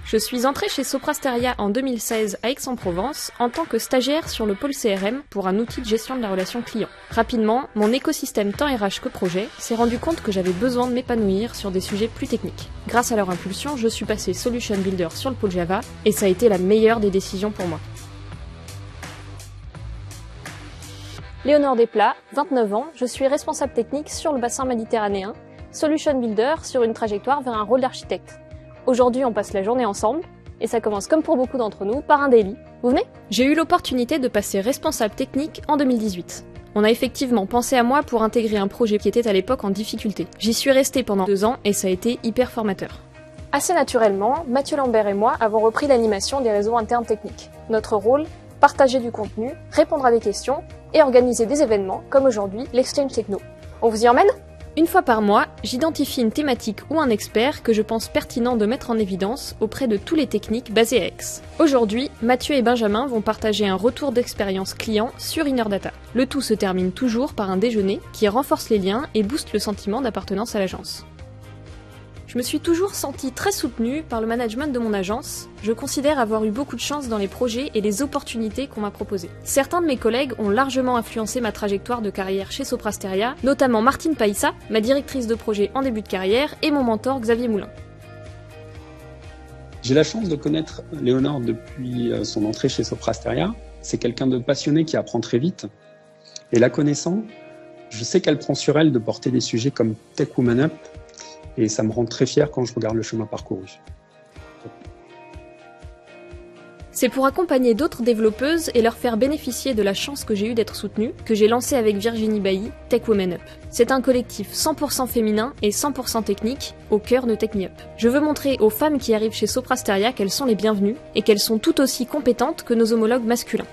Je suis entrée chez Soprasteria en 2016 à Aix-en-Provence en tant que stagiaire sur le pôle CRM pour un outil de gestion de la relation client. Rapidement, mon écosystème tant RH que projet s'est rendu compte que j'avais besoin de m'épanouir sur des sujets plus techniques. Grâce à leur impulsion, je suis passée Solution Builder sur le pôle Java et ça a été la meilleure des décisions pour moi. Léonore Desplat, 29 ans, je suis responsable technique sur le bassin méditerranéen, Solution Builder sur une trajectoire vers un rôle d'architecte. Aujourd'hui, on passe la journée ensemble, et ça commence comme pour beaucoup d'entre nous, par un daily. Vous venez ? J'ai eu l'opportunité de passer responsable technique en 2018. On a effectivement pensé à moi pour intégrer un projet qui était à l'époque en difficulté. J'y suis restée pendant 2 ans et ça a été hyper formateur. Assez naturellement, Mathieu Lambert et moi avons repris l'animation des réseaux internes techniques. Notre rôle, partager du contenu, répondre à des questions et organiser des événements, comme aujourd'hui l'Exchange Techno. On vous y emmène ? Une fois par mois, j'identifie une thématique ou un expert que je pense pertinent de mettre en évidence auprès de tous les techniques basés à Aix. Aujourd'hui, Mathieu et Benjamin vont partager un retour d'expérience client sur InnerData. Le tout se termine toujours par un déjeuner qui renforce les liens et booste le sentiment d'appartenance à l'agence. Je me suis toujours sentie très soutenue par le management de mon agence. Je considère avoir eu beaucoup de chance dans les projets et les opportunités qu'on m'a proposées. Certains de mes collègues ont largement influencé ma trajectoire de carrière chez Soprasteria, notamment Martine Païssa, ma directrice de projet en début de carrière, et mon mentor Xavier Moulin. J'ai la chance de connaître Léonore depuis son entrée chez Soprasteria. C'est quelqu'un de passionné qui apprend très vite. Et la connaissant, je sais qu'elle prend sur elle de porter des sujets comme Tech Woman Up, et ça me rend très fier quand je regarde le chemin parcouru. C'est pour accompagner d'autres développeuses et leur faire bénéficier de la chance que j'ai eue d'être soutenue que j'ai lancé avec Virginie Bailly Tech Women Up. C'est un collectif 100% féminin et 100% technique au cœur de Tech Me Up. Je veux montrer aux femmes qui arrivent chez Soprasteria qu'elles sont les bienvenues et qu'elles sont tout aussi compétentes que nos homologues masculins.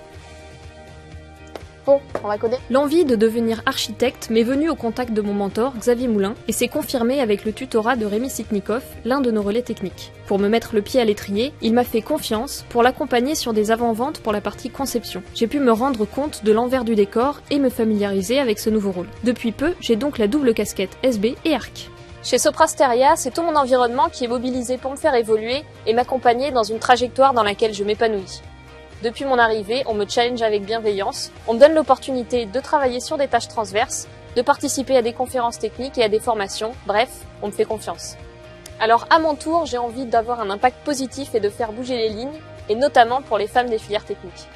Bon, on va coder. L'envie de devenir architecte m'est venue au contact de mon mentor, Xavier Moulin, et s'est confirmée avec le tutorat de Rémi Sitnikov, l'un de nos relais techniques. Pour me mettre le pied à l'étrier, il m'a fait confiance pour l'accompagner sur des avant-ventes pour la partie conception. J'ai pu me rendre compte de l'envers du décor et me familiariser avec ce nouveau rôle. Depuis peu, j'ai donc la double casquette SB et ARC. Chez Soprasteria, c'est tout mon environnement qui est mobilisé pour me faire évoluer et m'accompagner dans une trajectoire dans laquelle je m'épanouis. Depuis mon arrivée, on me challenge avec bienveillance, on me donne l'opportunité de travailler sur des tâches transverses, de participer à des conférences techniques et à des formations, bref, on me fait confiance. Alors à mon tour, j'ai envie d'avoir un impact positif et de faire bouger les lignes, et notamment pour les femmes des filières techniques.